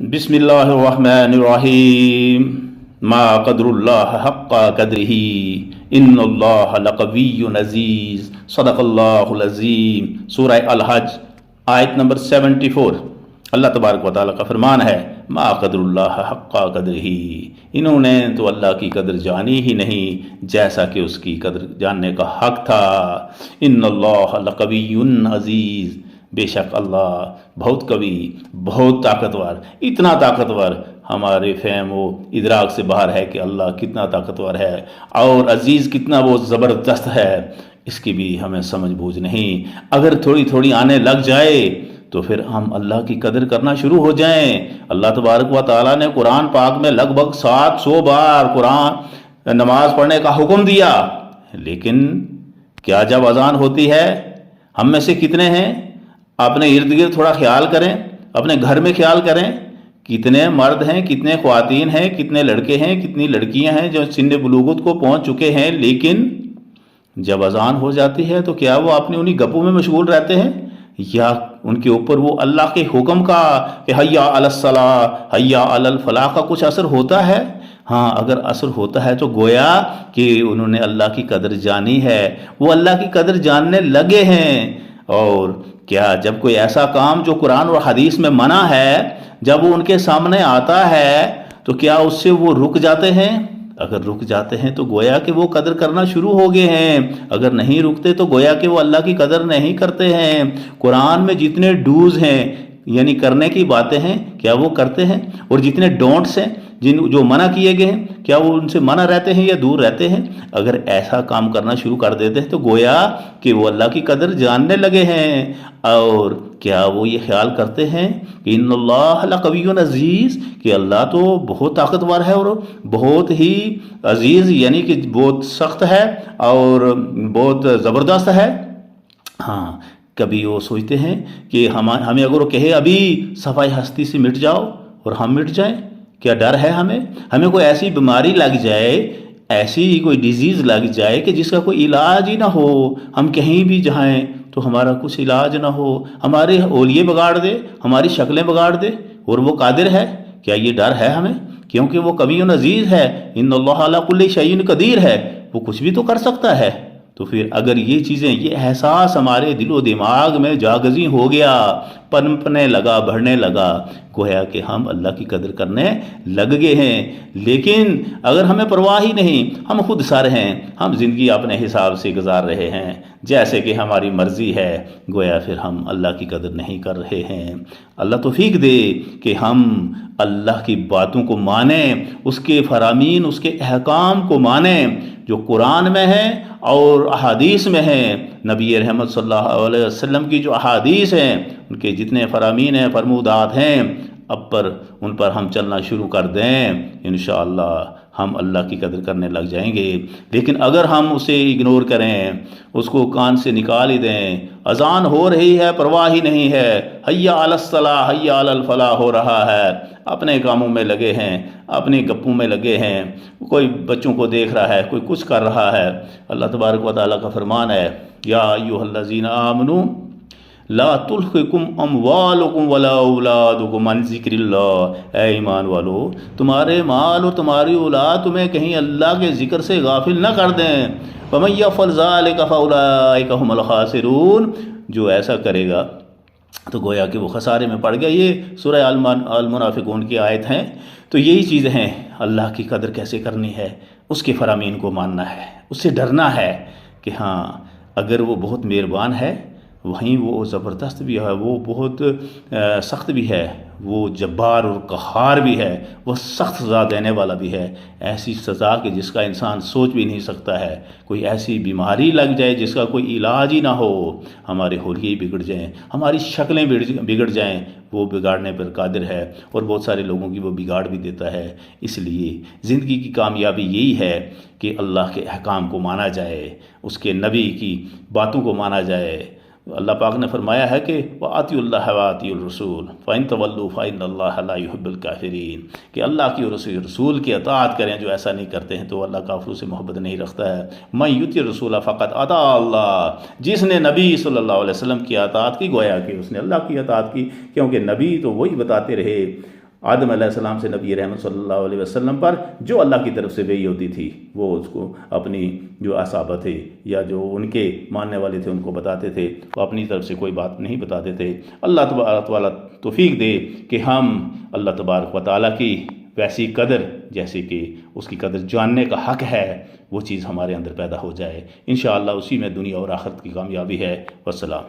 بسم اللہ الرحمن الرحیم ما قدر اللہ حق قدرہ ان اللہ لقوی عزیز صدق اللہ العظیم۔ سورہ الحج آیت نمبر 74۔ اللہ تبارک و تعالیٰ کا فرمان ہے ما قدر اللہ حق قدرہ، انہوں نے تو اللہ کی قدر جانی ہی نہیں جیسا کہ اس کی قدر جاننے کا حق تھا۔ ان اللہ لقوی عزیز، بے شک اللہ بہت قوی، بہت طاقتور، اتنا طاقتور ہمارے فہم و ادراک سے باہر ہے کہ اللہ کتنا طاقتور ہے، اور عزیز کتنا وہ زبردست ہے، اس کی بھی ہمیں سمجھ بوجھ نہیں۔ اگر تھوڑی تھوڑی آنے لگ جائے تو پھر ہم اللہ کی قدر کرنا شروع ہو جائیں۔ اللہ تبارک و تعالیٰ نے قرآن پاک میں لگ بھگ 700 بار قرآن نماز پڑھنے کا حکم دیا، لیکن کیا جب اذان ہوتی ہے ہم میں سے کتنے ہیں؟ اپنے ارد گرد تھوڑا خیال کریں، اپنے گھر میں خیال کریں، کتنے مرد ہیں، کتنے خواتین ہیں، کتنے لڑکے ہیں، کتنی لڑکیاں ہیں جو سن بلوغت کو پہنچ چکے ہیں، لیکن جب اذان ہو جاتی ہے تو کیا وہ اپنی انہی گپوں میں مشغول رہتے ہیں، یا ان کے اوپر وہ اللہ کے حکم کا کہ حیا علی الصلاۃ حیا علی الفلاح کا کچھ اثر ہوتا ہے؟ ہاں، اگر اثر ہوتا ہے تو گویا کہ انہوں نے اللہ کی قدر جانی ہے، وہ اللہ کی قدر جاننے لگے ہیں۔ اور کیا جب کوئی ایسا کام جو قرآن اور حدیث میں منع ہے، جب وہ ان کے سامنے آتا ہے تو کیا اس سے وہ رک جاتے ہیں؟ اگر رک جاتے ہیں تو گویا کہ وہ قدر کرنا شروع ہو گئے ہیں، اگر نہیں رکتے تو گویا کہ وہ اللہ کی قدر نہیں کرتے ہیں۔ قرآن میں جتنے ڈوز ہیں یعنی کرنے کی باتیں ہیں، کیا وہ کرتے ہیں؟ اور جتنے ڈونٹس ہیں جو منع کیے گئے ہیں، کیا وہ ان سے منع رہتے ہیں یا دور رہتے ہیں؟ اگر ایسا کام کرنا شروع کر دیتے ہیں تو گویا کہ وہ اللہ کی قدر جاننے لگے ہیں۔ اور کیا وہ یہ خیال کرتے ہیں کہ ان اللہ لقوی عزیز، کہ اللہ تو بہت طاقتور ہے اور بہت ہی عزیز یعنی کہ بہت سخت ہے اور بہت زبردست ہے؟ ہاں، کبھی وہ سوچتے ہیں کہ ہمیں اگر وہ کہے ابھی صفائی ہستی سے مٹ جاؤ اور ہم مٹ جائیں، کیا ڈر ہے ہمیں کوئی ایسی بیماری لگ جائے، ایسی کوئی ڈیزیز لگ جائے کہ جس کا کوئی علاج ہی نہ ہو، ہم کہیں بھی جائیں تو ہمارا کچھ علاج نہ ہو، ہمارے اولیے بگاڑ دے، ہماری شکلیں بگاڑ دے، اور وہ قادر ہے؟ کیا یہ ڈر ہے ہمیں؟ کیونکہ وہ قوی عزیز ہے، ان اللہ علی کل شیء قدیر ہے، وہ کچھ بھی تو کر سکتا ہے۔ تو پھر اگر یہ چیزیں، یہ احساس ہمارے دل و دماغ میں جاگزی ہو گیا، پنپنے لگا، بڑھنے لگا، گویا کہ ہم اللہ کی قدر کرنے لگ گئے ہیں۔ لیکن اگر ہمیں پرواہ ہی نہیں، ہم خود سر ہیں، ہم زندگی اپنے حساب سے گزار رہے ہیں جیسے کہ ہماری مرضی ہے، گویا پھر ہم اللہ کی قدر نہیں کر رہے ہیں۔ اللہ توفیق دے کہ ہم اللہ کی باتوں کو مانیں، اس کے فرامین، اس کے احکام کو مانیں جو قرآن میں ہیں اور احادیث میں ہیں۔ نبی رحمت صلی اللہ علیہ وسلم کی جو احادیث ہیں، ان کے جتنے فرامین ہیں، فرمودات ہیں، ان پر ہم چلنا شروع کر دیں، انشاءاللہ ہم اللہ کی قدر کرنے لگ جائیں گے۔ لیکن اگر ہم اسے اگنور کریں، اس کو کان سے نکال ہی دیں، اذان ہو رہی ہے، پرواہ ہی نہیں ہے، حیا علی الصلاۃ حیا علی الفلاح ہو رہا ہے، اپنے کاموں میں لگے ہیں، اپنے گپوں میں لگے ہیں، کوئی بچوں کو دیکھ رہا ہے، کوئی کچھ کر رہا ہے۔ اللہ تبارک و تعالیٰ کا فرمان ہے یا ایھا الذین آمنوا لا تلہکم اموالکم ولا اولادکم عن ذکر اللہ، اے ایمان والو، تمہارے مال اور تمہاری اولاد تمہیں کہیں اللہ کے ذکر سے غافل نہ کر دیں۔ ومن یفعل ذلک فاولئک ھم الخاسرون، جو ایسا کرے گا تو گویا کہ وہ خسارے میں پڑ گیا۔ یہ سورہ المنافقون کی آیت ہیں۔ تو یہی چیزیں ہیں، اللہ کی قدر کیسے کرنی ہے، اس کے فرامین کو ماننا ہے، اس سے ڈرنا ہے کہ ہاں اگر وہ بہت مہربان ہے، وہیں وہ زبردست بھی ہے، وہ بہت سخت بھی ہے، وہ جبار اور قہار بھی ہے، وہ سخت سزا دینے والا بھی ہے، ایسی سزا کہ جس کا انسان سوچ بھی نہیں سکتا ہے۔ کوئی ایسی بیماری لگ جائے جس کا کوئی علاج ہی نہ ہو، ہمارے حلیے بگڑ جائیں، ہماری شکلیں بگڑ جائیں، وہ بگاڑنے پر قادر ہے، اور بہت سارے لوگوں کی وہ بگاڑ بھی دیتا ہے۔ اس لیے زندگی کی کامیابی یہی ہے کہ اللہ کے احکام کو مانا جائے، اس کے نبی کی باتوں کو مانا جائے۔ اللہ پاک نے فرمایا ہے کہ وَأَطِيعُوا اللَّهَ وَأَطِيعُوا الرَّسُولَ فَإِن تَوَلُّوا فَإِنَّ اللَّهَ لَا يُحِبُّ الْكَافِرِينَ، کہ اللہ کی اور رسول کی اطاعت کریں، جو ایسا نہیں کرتے ہیں تو اللہ کافروں سے محبت نہیں رکھتا ہے۔ مَن يُطِعِ الرَّسُولَ فَقَدْ أَطَاعَ اللَّهَ، جس نے نبی صلی اللہ علیہ وسلم کی اطاعت کی، گویا کہ اس نے اللہ کی اطاعت کی، کیونکہ نبی تو وہی بتاتے رہے آدم علیہ السلام سے نبی رحمت صلی اللہ علیہ وسلم پر جو اللہ کی طرف سے وحی ہوتی تھی وہ اس کو اپنی جو اصحابہ تھے یا جو ان کے ماننے والے تھے ان کو بتاتے تھے، وہ اپنی طرف سے کوئی بات نہیں بتاتے تھے۔ اللہ تبارک و تعالیٰ توفیق دے کہ ہم اللہ تبارک و تعالیٰ کی ویسی قدر جیسے کہ اس کی قدر جاننے کا حق ہے وہ چیز ہمارے اندر پیدا ہو جائے۔ انشاءاللہ اسی میں دنیا اور آخرت کی کامیابی ہے۔ والسلام۔